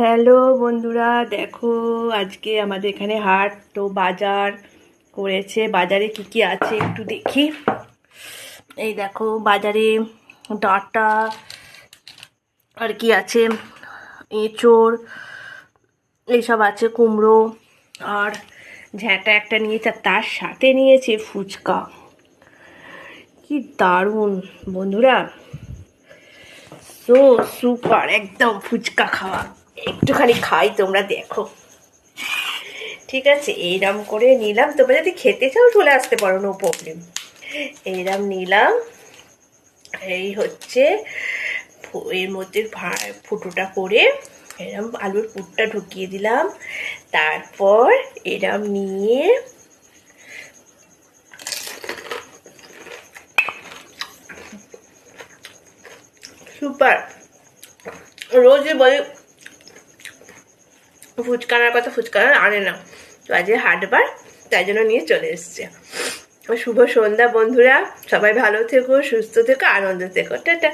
Hello বন্ধুরা, দেখো আজকে আমাদের এখানে হাট তো বাজার করেছে। বাজারে কি কি আছে একটু দেখি। এই দেখো বাজারে ডাঁটা আর কি আছে, এঁচোড় এইসব আছে, কুমড়ো আর ঝ্যাঁটা একটা নিয়েছে, আর তার সাথে নিয়েছে ফুচকা। কি দারুণ বন্ধুরা, সো সুপার একদম ফুচকা খাওয়া। একটুখানি খাই, তোমরা দেখো। ঠিক আছে, এইরম করে নিলাম, তোমরা যদি খেতে চাও চলে আসতে পারো, নো প্রবলেম। এইরম নিলাম, এই হচ্ছে এর মধ্যে ফুটোটা করে এরম আলুর পুরটা ঢুকিয়ে দিলাম। তারপর এরম নিয়ে সুপার। রোজই বলে ফুচকা আনার কথা, ফুচকা আনে না, তো আজকে হাটবার, তাই জন্য নিয়ে চলে এসছে। শুভ সন্ধ্যা বন্ধুরা, সবাই ভালো থেকো, সুস্থ থেকো, আনন্দ থেকো, টাটা।